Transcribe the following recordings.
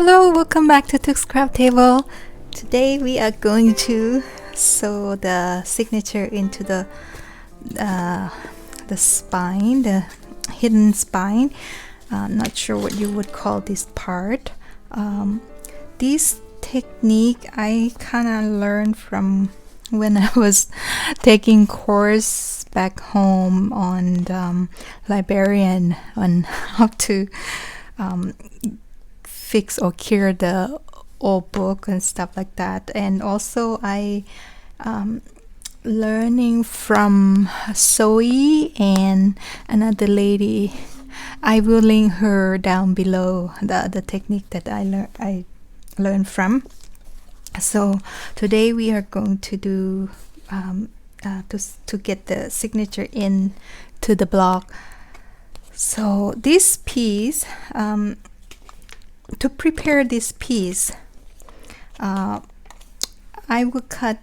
Hello, welcome back to Tuk's Craft Table. Today we are going to sew the signature into the spine, the hidden spine. Not sure what you would call this part. This technique I kind of learned from when I was taking course back home on librarian on how to fix or cure the old book and stuff like that. And also I learning from Zoe and another lady. I will link her down below, the technique that I learned from. So today we are going to do to get the signature in to the block. So this piece, to prepare this piece, I will cut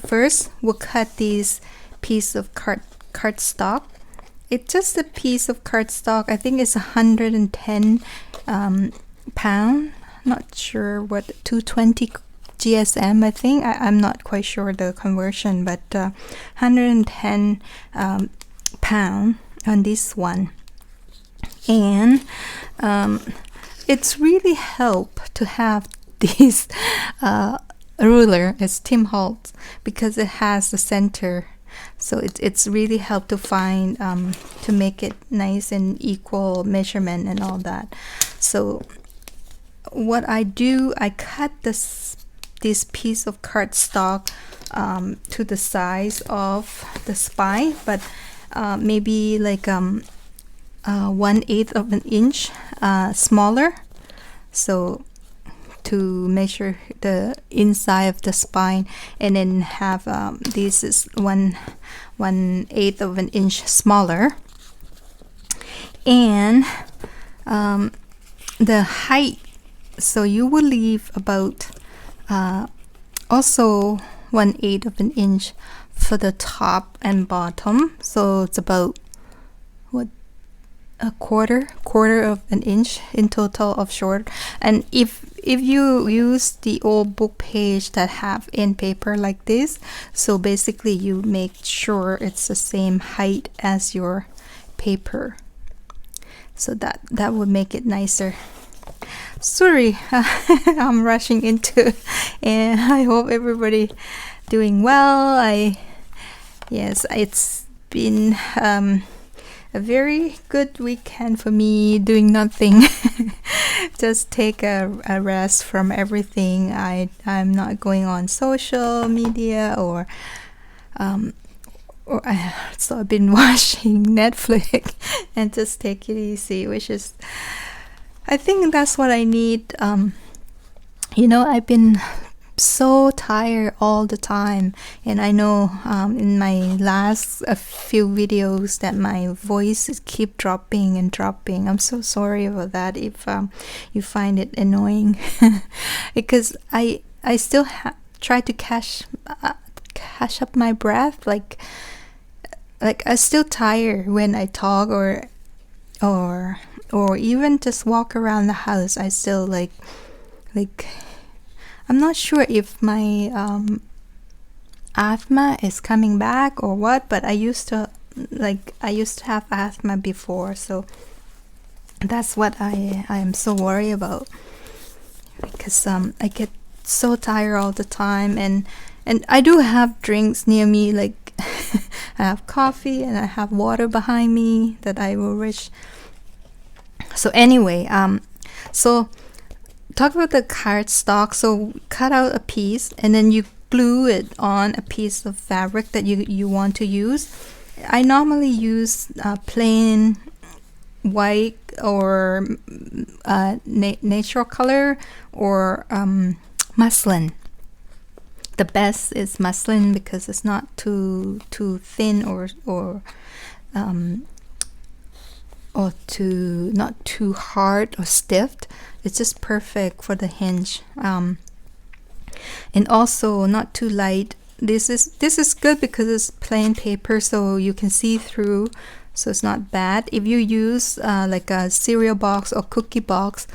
first. We'll cut this piece of cardstock. It's just a piece of cardstock. I think it's 110 pound. Not sure what, 220 GSM. I think I'm not quite sure the conversion, but 110 pound on this one. And it's really help to have this ruler as Tim Holtz, because it has the center, so it's really help to find to make it nice and equal measurement and all that. So what I do, I cut this piece of cardstock to the size of the spine, but maybe like 1/8 of an inch smaller, so to measure the inside of the spine, and then have this is 1/8 of an inch smaller. And the height, so you will leave about also 1/8 of an inch for the top and bottom, so it's about a quarter of an inch in total of short. And if you use the old book page that have in paper like this, so basically you make sure it's the same height as your paper, so that would make it nicer. Sorry, I'm rushing into, and I hope everybody doing well. Yes, it's been a very good weekend for me, doing nothing. Just take a rest from everything. I'm not going on social media or so I've been watching Netflix and just take it easy, which is, I think that's what I need. I've been so tired all the time, and I know in my last few videos that my voice keep dropping and dropping. I'm so sorry about that if you find it annoying. Because I still try to catch up my breath, like I still tired when I talk or even just walk around the house. I still like I'm not sure if my asthma is coming back or what, but I used to have asthma before, so that's what I am so worried about, because I get so tired all the time, and I do have drinks near me, like I have coffee and I have water behind me that I will reach. So anyway, so talk about the cardstock. So cut out a piece, and then you glue it on a piece of fabric that you want to use. I normally use plain white or natural color or muslin. The best is muslin because it's not too thin or not too hard or stiff. It's just perfect for the hinge, and also not too light. This is good because it's plain paper, so you can see through, so it's not bad. If you use like a cereal box or cookie box,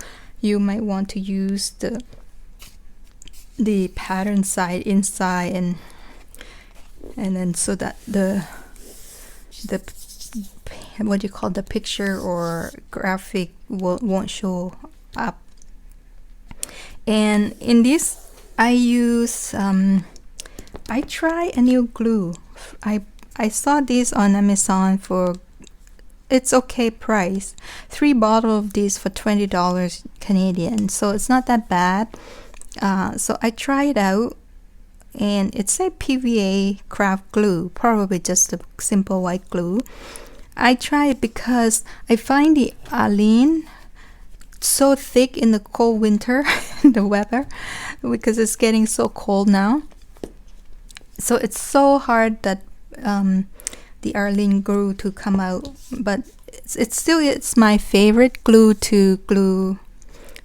you might want to use the pattern side inside, and then so that the what do you call, the picture or graphic won't show up. And in this I use I try a new glue. I saw this on Amazon for it's okay price. 3 bottles of these for $20 Canadian, so it's not that bad. So I tried it out, and it's a PVA craft glue, probably just a simple white glue. I tried it because I find the hiden so thick in the cold winter, the weather, because it's getting so cold now. So it's so hard that the hiden glue to come out, but it's my favorite glue to glue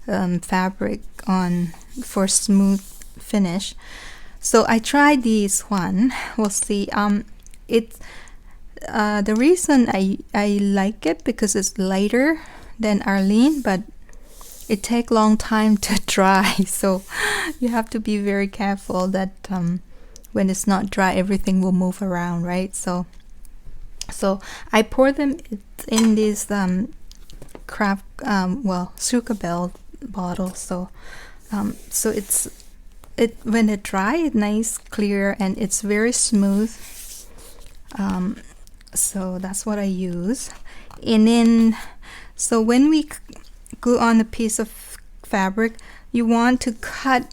fabric on for smooth finish. So I tried this one. We'll see. It's the reason I like it because it's lighter than hiden, but it takes long time to dry. So you have to be very careful that when it's not dry, everything will move around, right? So I pour them in this craft sugar bell bottle. So when it dry, it's nice, clear, and it's very smooth. So that's what I use. And then so when we glue on a piece of fabric, you want to cut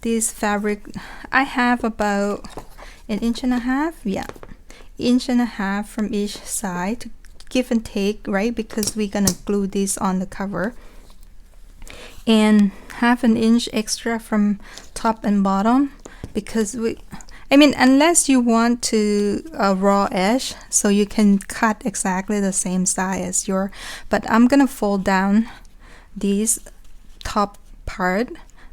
this fabric. I have about 1.5 inches, yeah, 1.5 inches from each side to give and take, right? Because we're gonna glue this on the cover, and 1/2 inch extra from top and bottom, because unless you want to raw edge, so you can cut exactly the same size as but I'm gonna fold down this top part.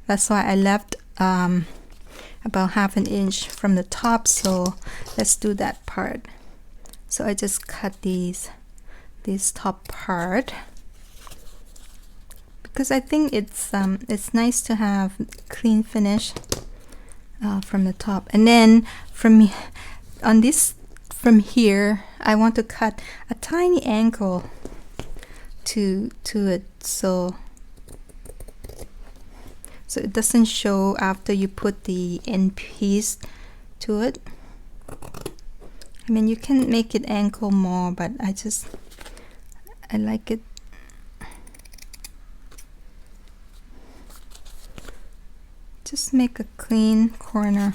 That's why I left about 1/2 inch from the top. So let's do that part. So I just cut this top part because I think it's nice to have clean finish from the top. And then from here I want to cut a tiny angle to it, so it doesn't show after you put the end piece to it. You can make it angle more, but I like it. Just make a clean corner.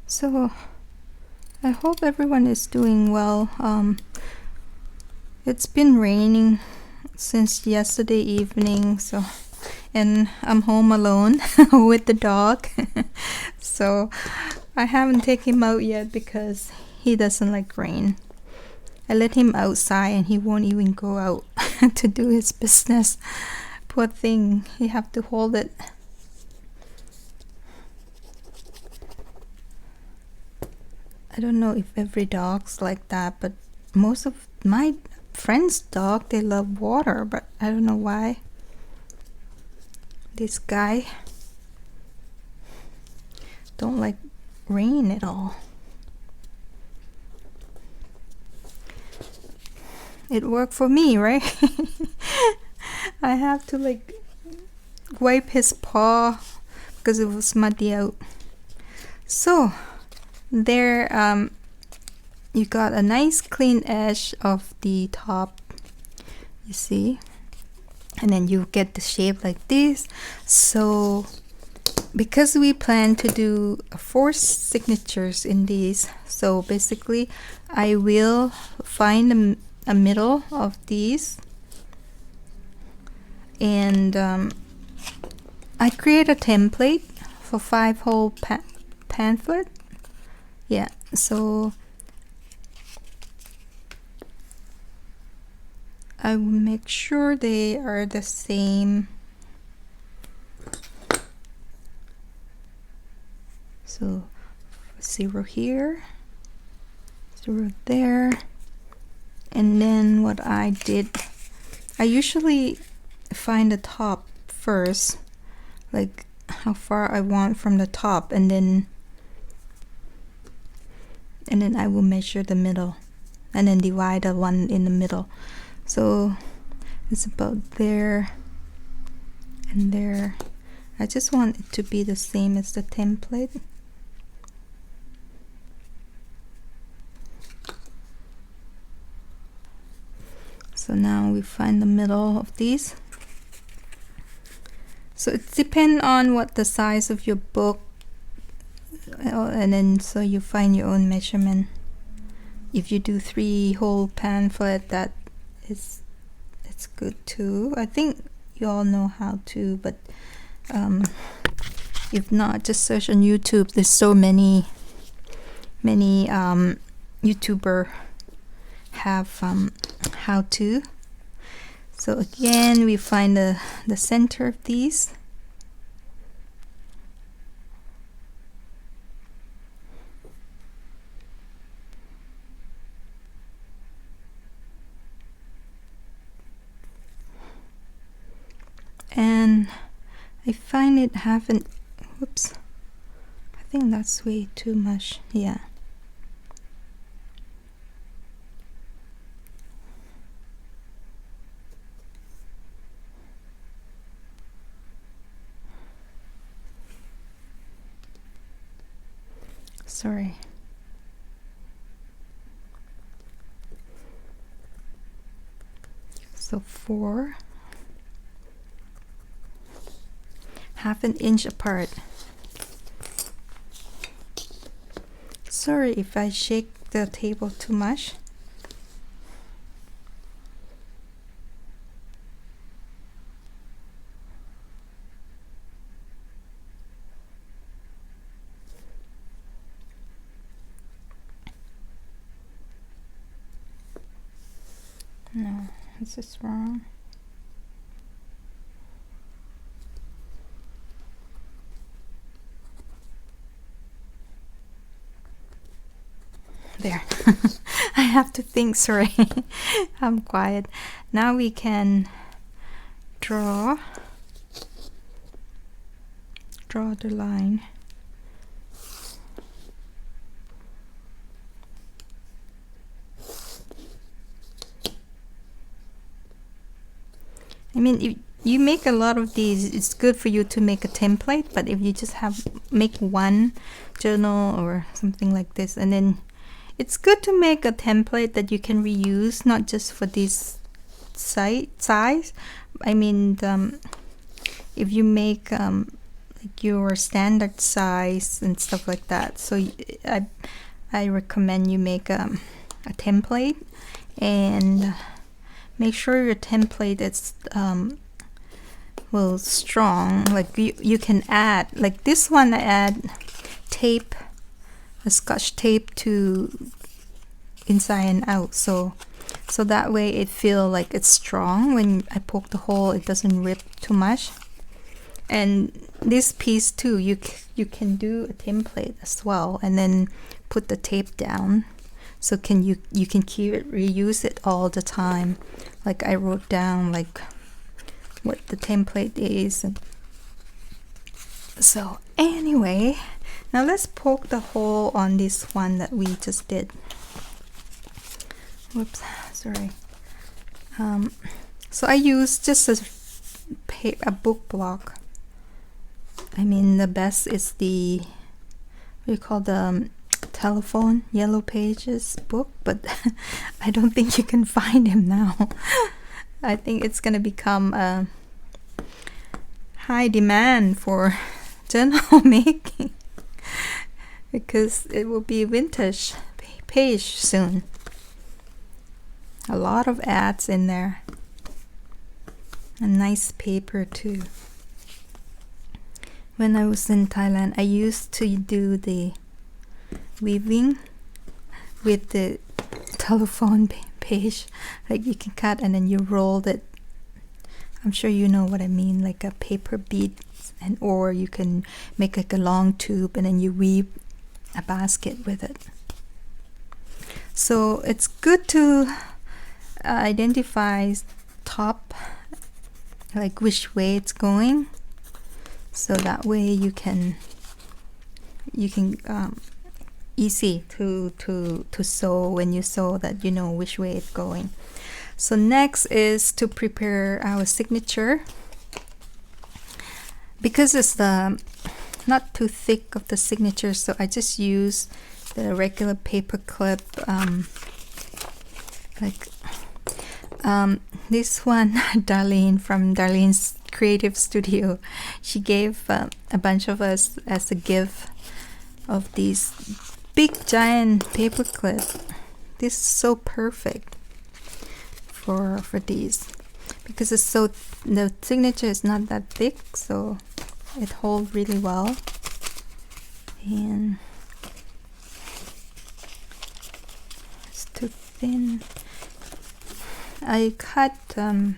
So I hope everyone is doing well. It's been raining since yesterday evening, and I'm home alone with the dog. So I haven't taken him out yet because he doesn't like rain. I let him outside and he won't even go out to do his business. Poor thing, you have to hold it. I don't know if every dog's like that, but most of my friends' dog, they love water, but I don't know why. This guy don't like rain at all. It worked for me, right? I have to wipe his paw because it was muddy out. So there, you got a nice clean edge of the top, you see, and then you get the shape like this. So because we plan to do 4 signatures in these, so basically I will find a middle of these, and I create a template for 5-hole pamphlet. Yeah, so I will make sure they are the same. So 0 here, through there. And then what I did, I usually find the top first, like how far I want from the top, and then I will measure the middle and then divide the one in the middle. So it's about there and there. I just want it to be the same as the template. So now we find the middle of these. So it depends on what the size of your book, and then so you find your own measurement. If you do 3 whole pamphlet, that is, it's good too. I think you all know how to, but if not, just search on YouTube. There's so many YouTuber have how to. So again, we find the center of these. And I find it haven't, whoops, I think that's way too much. Yeah. Sorry. So 4, half an inch apart. Sorry if I shake the table too much. No, this is wrong. There. I have to think, sorry. I'm quiet. Now we can draw the line. I mean, if you make a lot of these, it's good for you to make a template, but if you just make one journal or something like this, and then it's good to make a template that you can reuse, not just for this size. I mean, if you make like your standard size and stuff like that, so I recommend you make a template, and make sure your template is well, strong. Like you can add, like this one, I add tape, a scotch tape to inside and out, so that way it feel like it's strong. When I poke the hole, it doesn't rip too much. And this piece too, you can do a template as well, and then put the tape down, so you can keep it, reuse it all the time. Like I wrote down like what the template is. And so anyway, now let's poke the hole on this one that we just did. Whoops, sorry. So I use just a book block. I mean, the best is the, what do you call the telephone yellow pages book, but I don't think you can find him now. I think it's gonna become a high demand for journal making because it will be vintage page soon. A lot of ads in there. A nice paper too. When I was in Thailand, I used to do the weaving with the telephone page. Like you can cut and then you roll it. I'm sure you know what I mean, like a paper bead, and or you can make like a long tube and then you weave a basket with it. So it's good to identify top, like which way it's going, so that way you can easy to sew. When you sew, that you know which way it's going. So next is to prepare our signature. Because it's the not too thick of the signature, so I just use the regular paper clip, this one Darlene from Darlene's Creative Studio, she gave a bunch of us as a gift of these big giant paper clip. This is so perfect for these, because it's so, the signature is not that thick, so it holds really well. And it's too thin. I cut the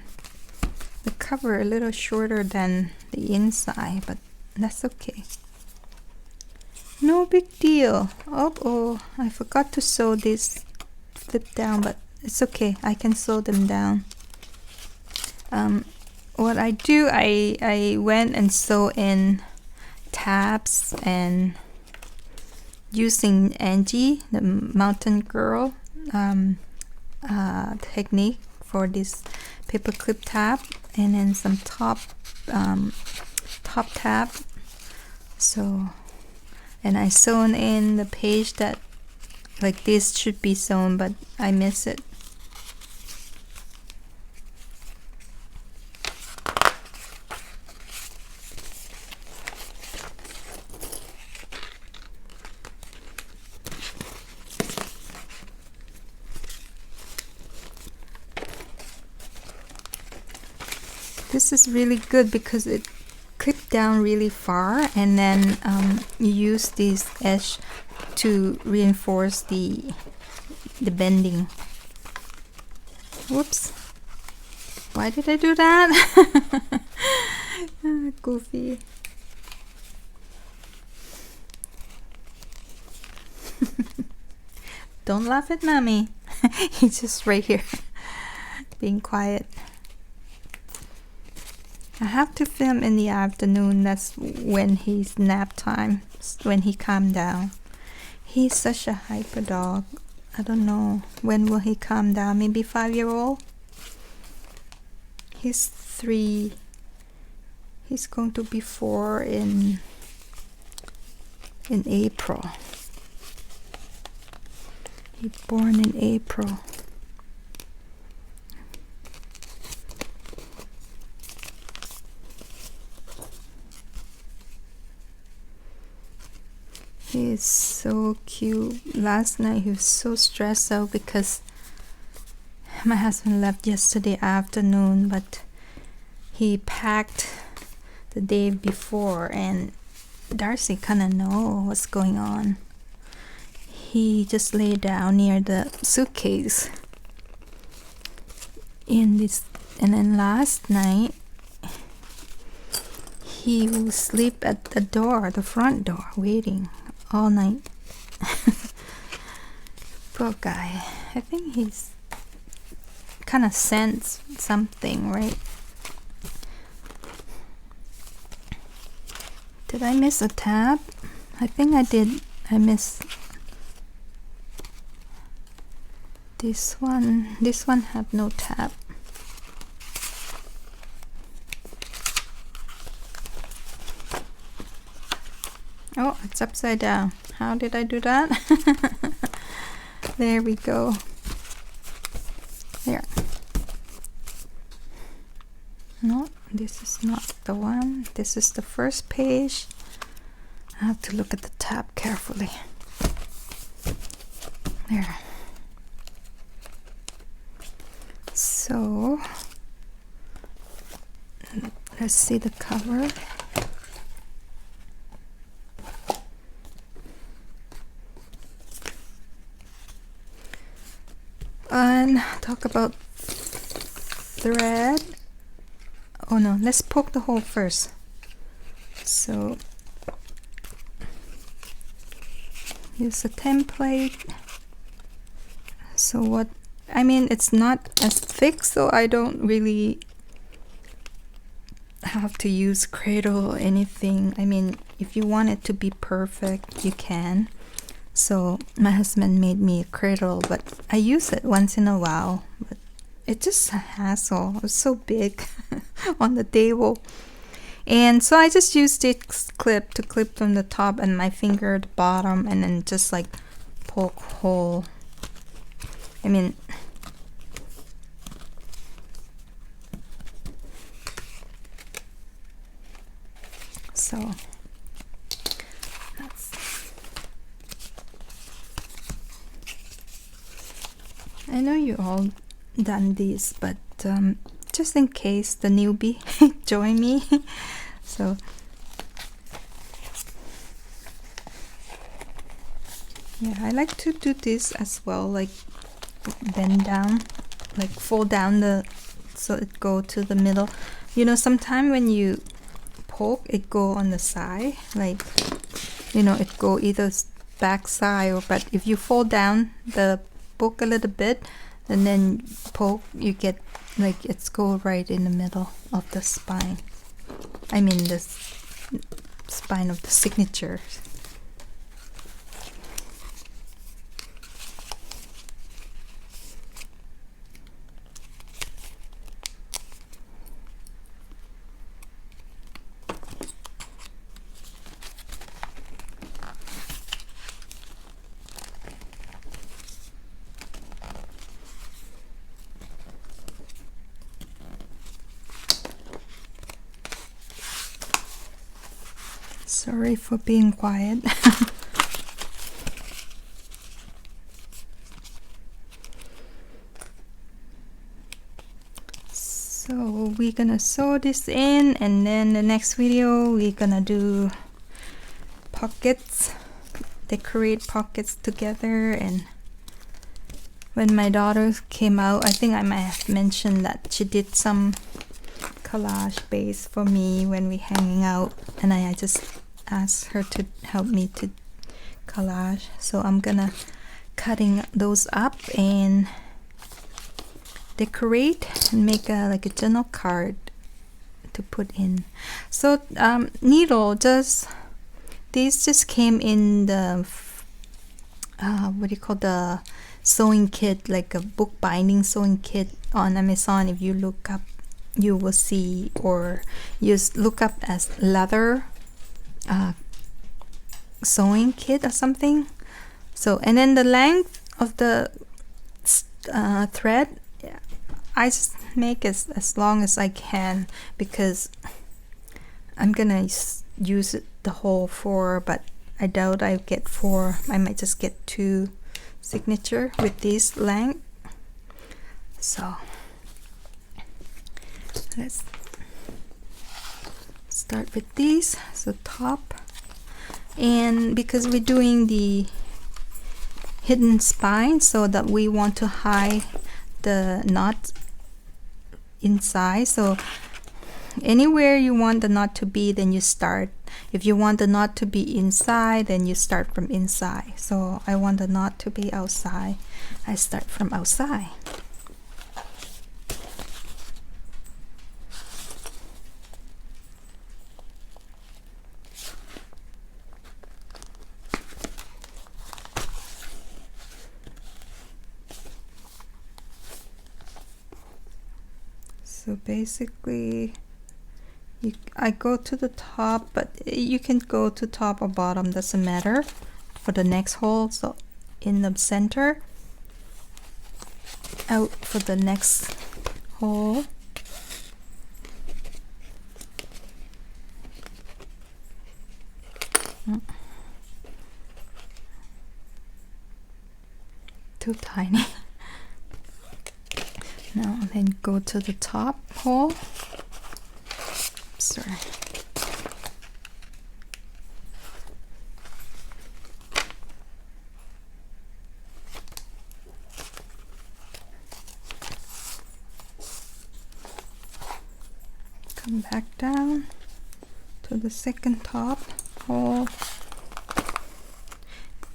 cover a little shorter than the inside, but that's okay. No big deal. Oh, I forgot to sew this flip down, but it's okay. I can sew them down. What I do, I went and sew in tabs, and using Angie, the Mountain Girl technique for this paper clip tab, and then some top tab. So, and I sewn in the page that like this should be sewn, but I miss it. This is really good because it clipped down really far, and then you use this edge to reinforce the bending. Whoops, why did I do that? Goofy. Don't laugh at mommy. He's just right here being quiet. I have to film in the afternoon. That's when he's nap time, when he calmed down. He's such a hyper dog. I don't know, when will he calm down? Maybe 5-year-old? He's 3. He's going to be 4 in April. He's born in April. He is so cute. Last night he was so stressed out because my husband left yesterday afternoon, but he packed the day before, and Darcy kind of know what's going on. He just lay down near the suitcase in this, and then last night he will sleep at the door, the front door, waiting all night. Poor guy. I think he's kind of sensed something, right? Did I miss a tab? I think I did. I missed this one. This one have no tab. Oh, it's upside down. How did I do that? There we go. There. No, this is not the one. This is the first page. I have to look at the tab carefully. There. So, let's see the cover. And talk about thread. Oh no, let's poke the hole first. So use a template. So what, I mean, it's not as thick, so I don't really have to use cradle or anything. I mean, if you want it to be perfect, you can. So my husband made me a cradle, but I use it once in a while. But it's just a hassle. It's so big on the table. And so I just used this clip to clip from the top and my finger at the bottom, and then just like poke hole. I mean, so I know you all done this, but just in case the newbie join me. So yeah, I like to do this as well, like bend down, like fold down the, so it go to the middle. You know, sometimes when you poke, it go on the side, like, you know, it go either back side, or, but if you fold down the book a little bit and then poke, you get like it's go right in the middle of the spine. I mean the spine of the signature. Sorry for being quiet. So we're gonna sew this in, and then the next video we're gonna do pockets, decorate pockets together. And when my daughter came out, I think I might have mentioned that she did some collage base for me when we hanging out, and I just asked her to help me to collage. So I'm gonna cutting those up and decorate and make a like a journal card to put in. So needle, just these just came in the what do you call, the sewing kit, like a book binding sewing kit on Amazon. If you look up, you will see, or just look up as leather sewing kit or something. So, and then the length of the thread, I just make as long as I can, because I'm gonna use it the whole 4, but I doubt I get 4. I might just get 2 signature with this length. So let's start with these. So top, and because we're doing the hidden spine, so that we want to hide the knot inside, so anywhere you want the knot to be, then you start. If you want the knot to be inside, then you start from inside. So I want the knot to be outside, I start from outside. So basically I go to the top, but you can go to top or bottom, doesn't matter, for the next hole. So in the center, out for the next hole. Too tiny. Now then go to the top hole. Sorry. Come back down to the second top hole,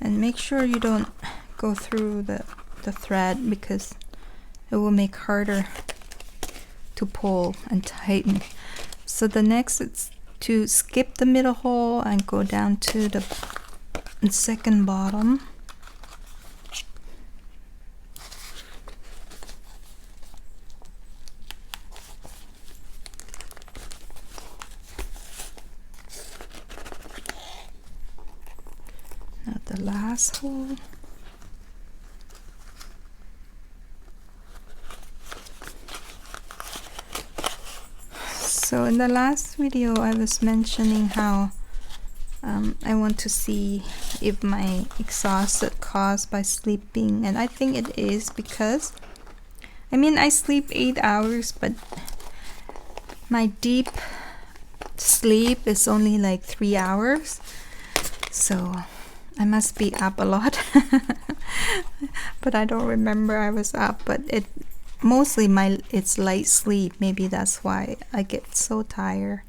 and make sure you don't go through the the thread because it will make harder to pull and tighten. So the next is to skip the middle hole and go down to the second bottom. Now the last hole. So in the last video I was mentioning how I want to see if my exhaust is caused by sleeping, and I think it is because I sleep 8 hours, but my deep sleep is only like 3 hours, so I must be up a lot. But I don't remember I was up, but mostly it's light sleep. Maybe that's why I get so tired.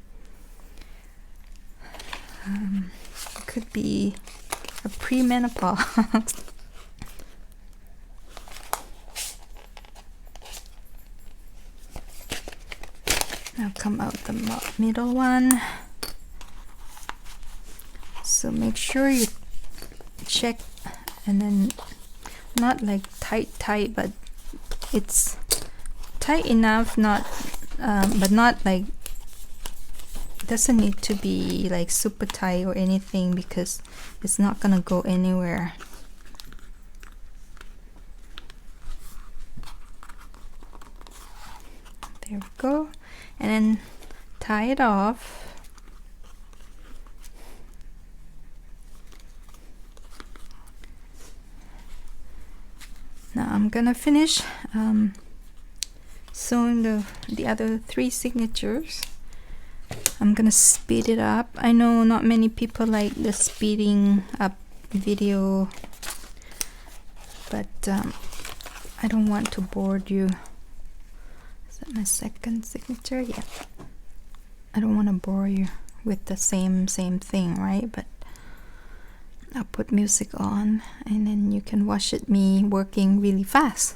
It could be a premenopause. Now come out the middle one. So make sure you check, and then not like tight, but it's tight enough, not but not like, doesn't need to be like super tight or anything, because it's not gonna go anywhere. There we go. And then tie it off. Now I'm gonna finish sewing the other 3 signatures. I'm gonna speed it up. I know not many people like the speeding up video, but I don't want to bore you. Is that my second signature? Yeah. I don't want to bore you with the same thing, right? But I'll put music on, and then you can watch me working really fast.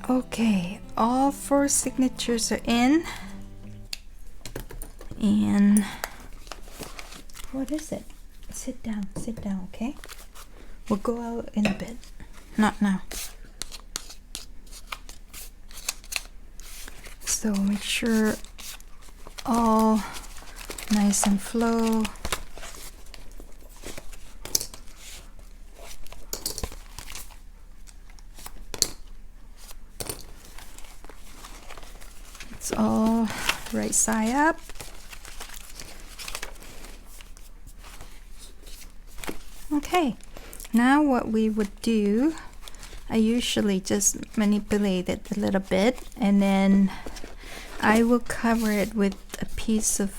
Okay, all 4 signatures are in. And what is it? Sit down, okay? We'll go out in a bit. Not now. So make sure all nice and flow. all right side up. Okay, now what we would do, I usually just manipulate it a little bit, and then I will cover it with a piece of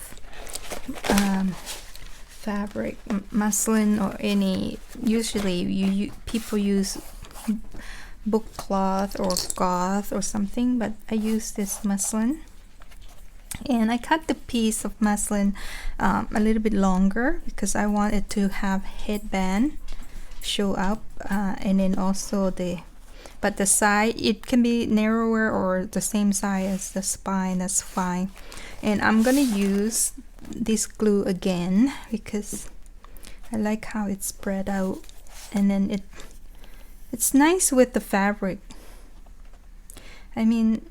fabric, muslin, or any, usually people use book cloth or gauze or something, but I use this muslin. And I cut the piece of muslin a little bit longer because I want it to have headband show up, and then also the side, it can be narrower or the same size as the spine, that's fine. And I'm gonna use this glue again because I like how it's spread out, and then it's nice with the fabric. I mean,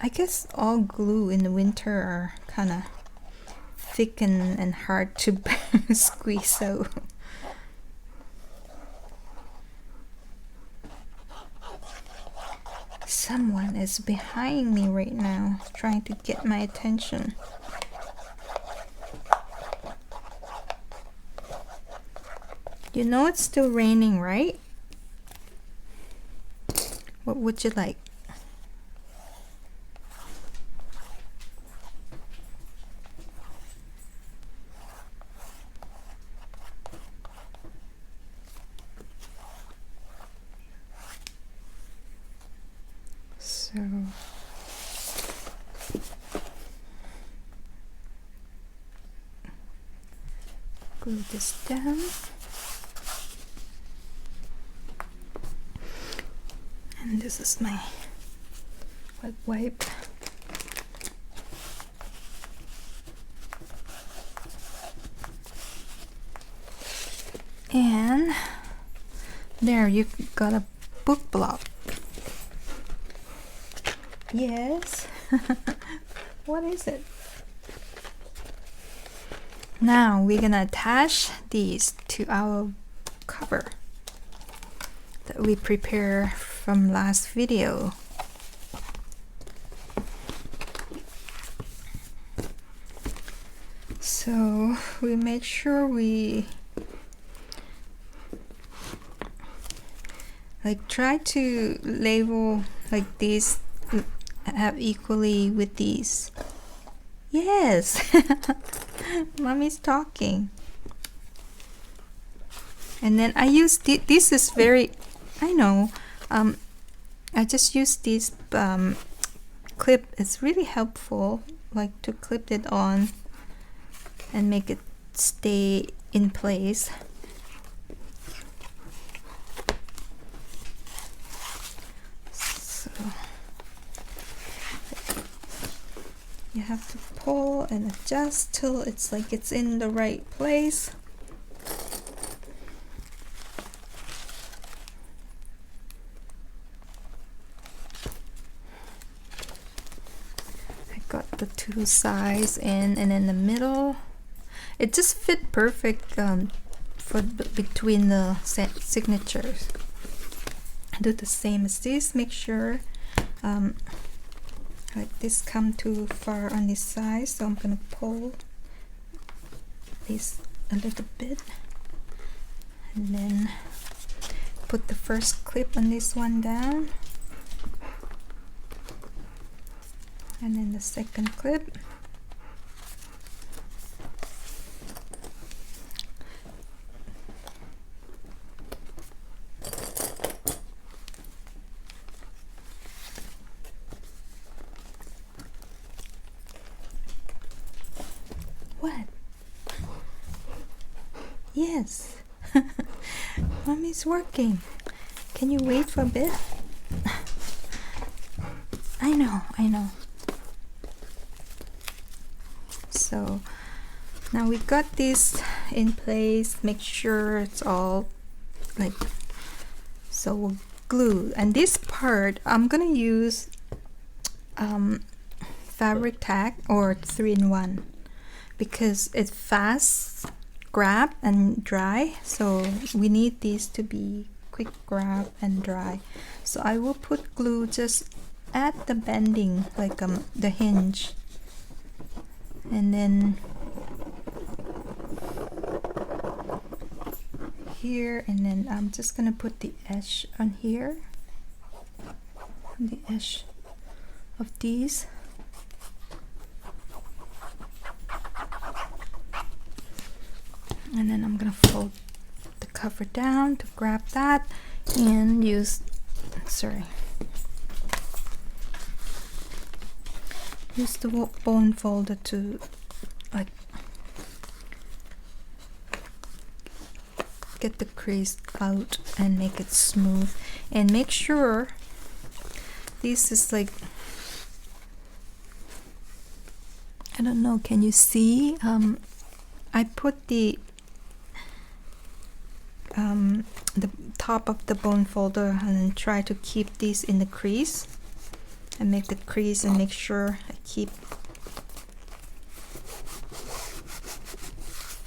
I guess all glue in the winter are kind of thick and hard to squeeze out. Someone is behind me right now trying to get my attention. You know it's still raining, right? What would you like? So glue this down. And this is my wet wipe. And there, you got a book block. Yes. What is it? Now we're gonna attach these to our cover that we prepare from last video. So we make sure we try to label like these have equally with these. Yes. Mommy's talking. And then I use this is very, I know, I just use this clip. It's really helpful, like to clip it on and make it stay in place. So you have to pull and adjust till it's like it's in the right place. I got the two sides in, and in the middle it just fit perfect for between the signatures. Do the same as this. Make sure like this come too far on this side, so I'm gonna pull this a little bit and then put the first clip on this one down, and then the second clip. What? Yes. Mommy's working. Can you wait for a bit? I know. So now we got this in place. Make sure it's all like so. We'll glue, and this part I'm gonna use fabric tack or 3-in-1 because it's fast grab and dry, so we need these to be quick grab and dry. So I will put glue just add the bending, like the hinge, and then here, and then I'm just gonna put the edge on here, on the edge of these. And then I'm gonna fold the cover down to grab that and use, use the bone folder to like get the crease out and make it smooth, and make sure this is like, I don't know, can you see, I put the top of the bone folder and then try to keep these in the crease and make the crease, and make sure I keep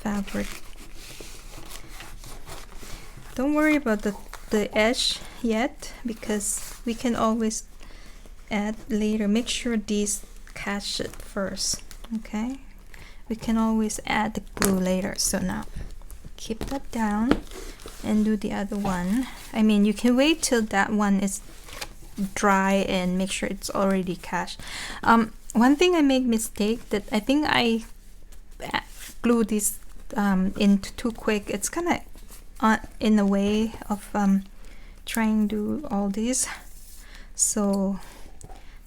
fabric. Don't worry about the edge yet, because we can always add later. Make sure these catch it first, okay? We can always add the glue later. So now keep that down and do the other one. I mean, you can wait till that one is dry and make sure it's already catched. One thing I make mistake that I think I glue this in too quick. It's kind of in the way of trying to do all these. So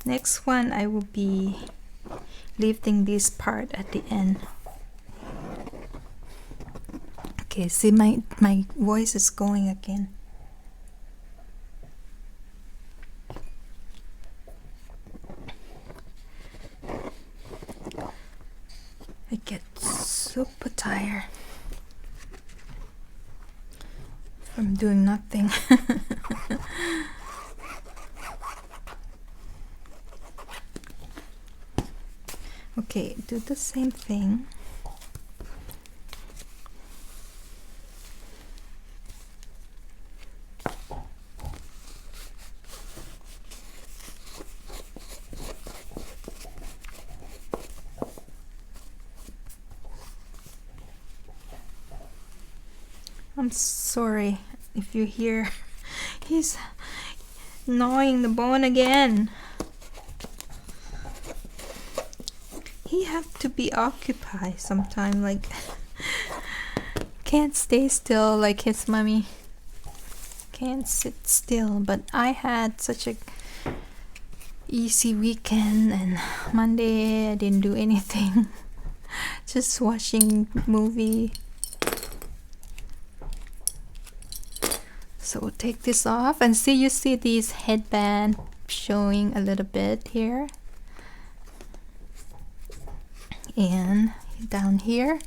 next one I will be lifting this part at the end. Okay, see, my voice is going again. I get super tired from doing nothing. Okay, do the same thing. I'm sorry if you hear he's gnawing the bone again. He have to be occupied sometime, like can't stay still like his mommy. Can't sit still. But I had such a easy weekend, and Monday I didn't do anything. Just watching movie. So we'll take this off and see, you see these headband showing a little bit here and down here.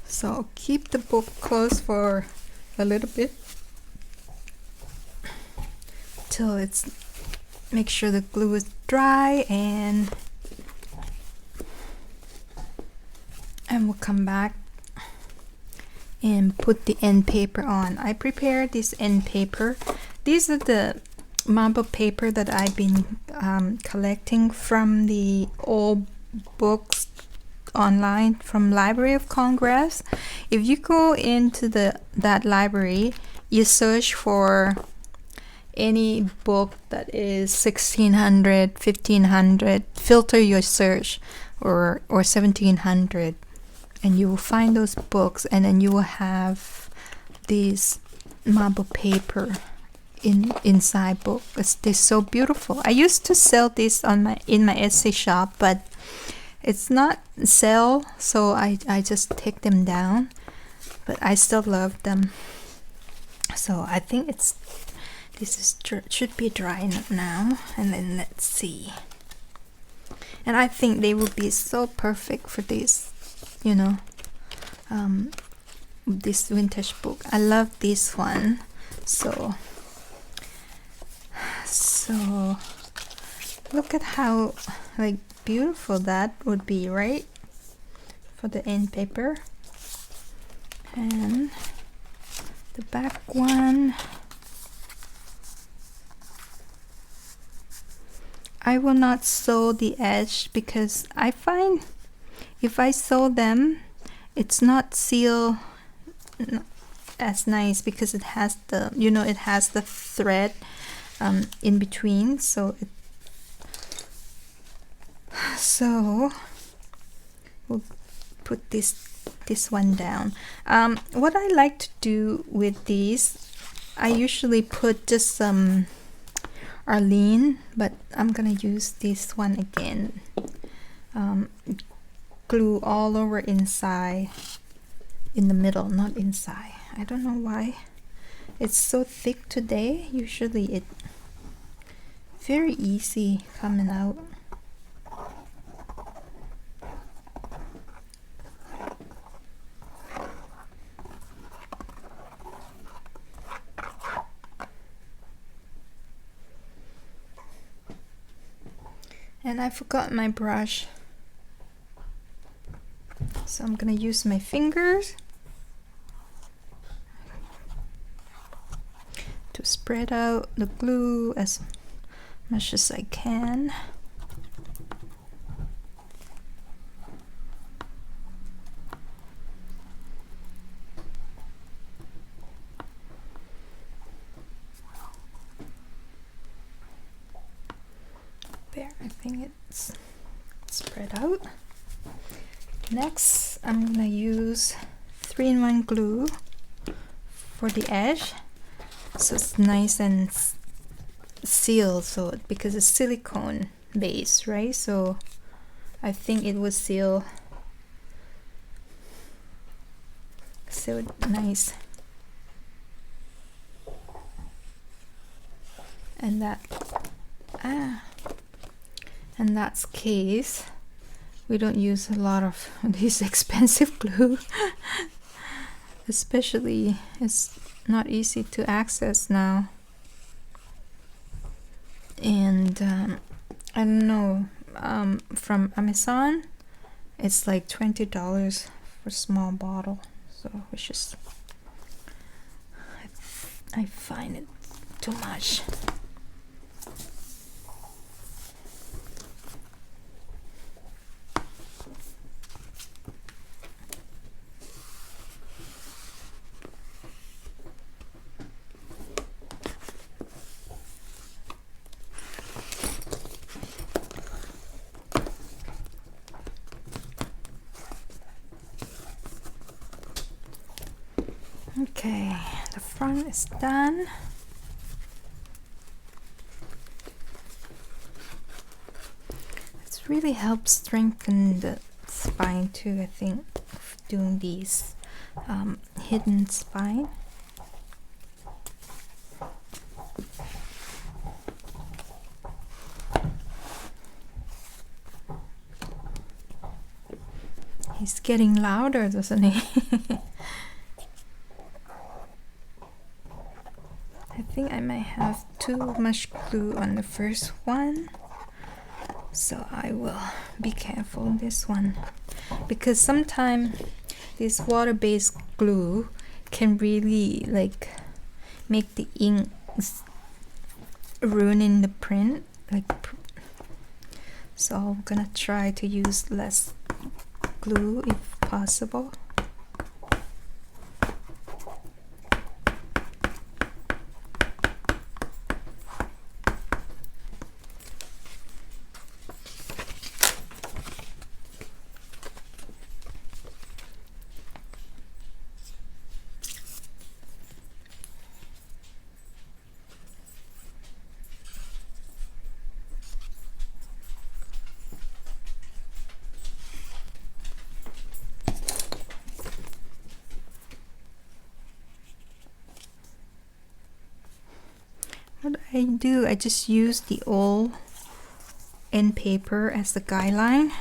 So keep the book closed for a little bit till it's, make sure the glue is dry, and we'll come back and put the end paper on. I prepared this end paper. These are the marble paper that I've been collecting from the old books online from Library of Congress. If you go into that library, you search for any book that is 1600, 1500, filter your search, or 1700, and you will find those books, and then you will have these marble paper inside book. They're so beautiful. I used to sell this in my Etsy shop, but it's not sell, so I just take them down, but I still love them. So I think should be dry now, and then let's see. And I think they will be so perfect for this, you know, this vintage book. I love this one. So look at how like beautiful that would be, right? For the end paper. And the back one, I will not sew the edge because I find if I sew them, it's not sealed as nice because it has the, you know, it has the thread in between. So we'll put this one down. What I like to do with these, I usually put just some Arlene, but I'm gonna use this one again. Glue all over inside, in the middle, not inside. I don't know why it's so thick today. Usually it very easy coming out. And I forgot my brush, so I'm gonna use my fingers to spread out the glue as much as I can. There, I think it's spread out. Next, I'm gonna use 3-in-1 glue for the edge, so it's nice and sealed. So because it's silicone base, right? So I think it will seal nice. And that's case we don't use a lot of this expensive glue. Especially it's not easy to access now, and I don't know, from Amazon it's like $20 for a small bottle, so which is I find it too much. Okay, the front is done. It really helps strengthen the spine too, I think, doing these hidden spine. He's getting louder, doesn't he? I think I might have too much glue on the first one, so I will be careful on this one, because sometimes this water-based glue can really like make the ink ruining the print, so I'm gonna try to use less glue if possible. What I do, I just use the old end paper as the guideline,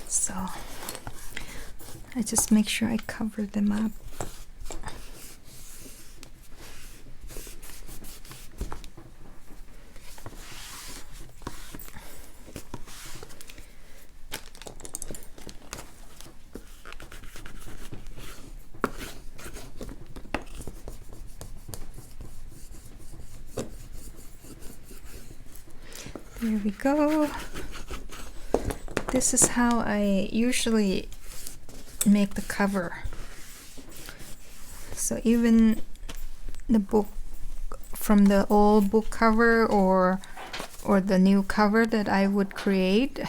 so I just make sure I cover them up. There we go. This is how I usually make the cover. So even the book from the old book cover or the new cover that I would create,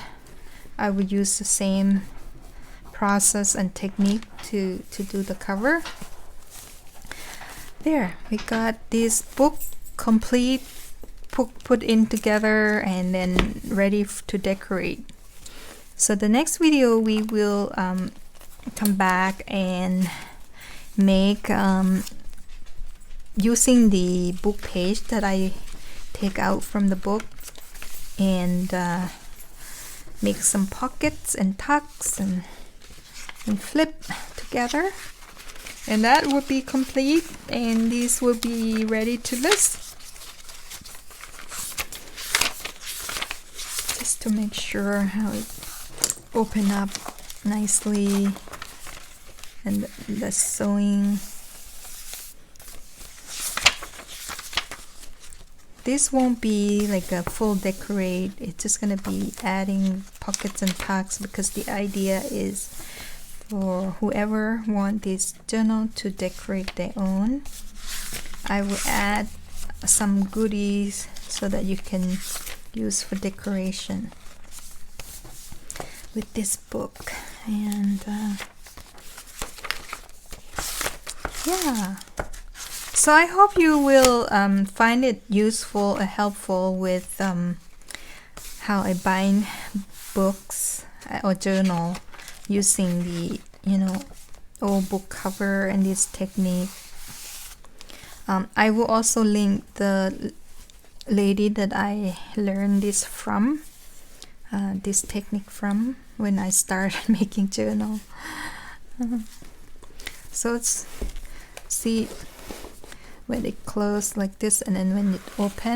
I would use the same process and technique to do the cover. There, we got this book complete, put in together and then ready to decorate. So the next video we will come back and make using the book page that I take out from the book and make some pockets and tucks and flip together, and that will be complete, and these will be ready to list. Just to make sure how it open up nicely and the sewing. This won't be like a full decorate, it's just gonna be adding pockets and tucks because the idea is for whoever want this journal to decorate their own. I will add some goodies so that you can use for decoration with this book. And yeah, so I hope you will find it useful or helpful with how I bind books or journal using the old book cover and this technique. I will also link the lady that I learned this from, this technique from, when I started making journal. So it's, see when it closed like this, and then when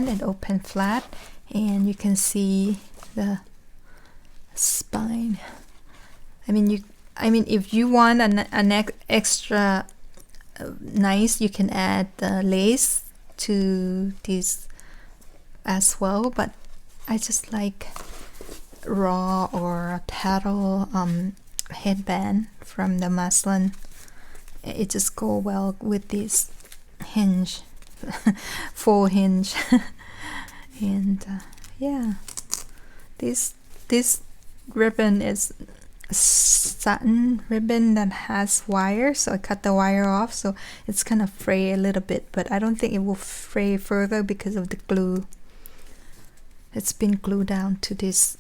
it open flat, and you can see the spine. I mean, if you want an extra nice, you can add the lace to this as well, but I just like raw or tattle headband from the muslin. It just go well with this hinge, full hinge. And yeah, this ribbon is satin ribbon that has wire, so I cut the wire off, so it's kind of fray a little bit, but I don't think it will fray further because of the glue. It's been glued down to this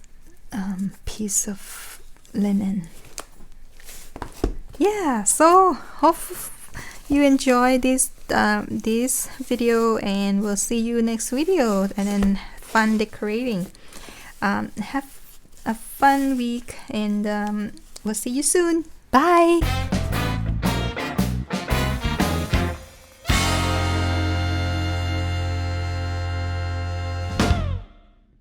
piece of linen. Yeah, so hope you enjoy this video, and we'll see you next video, and then fun decorating. Have a fun week, and we'll see you soon. Bye.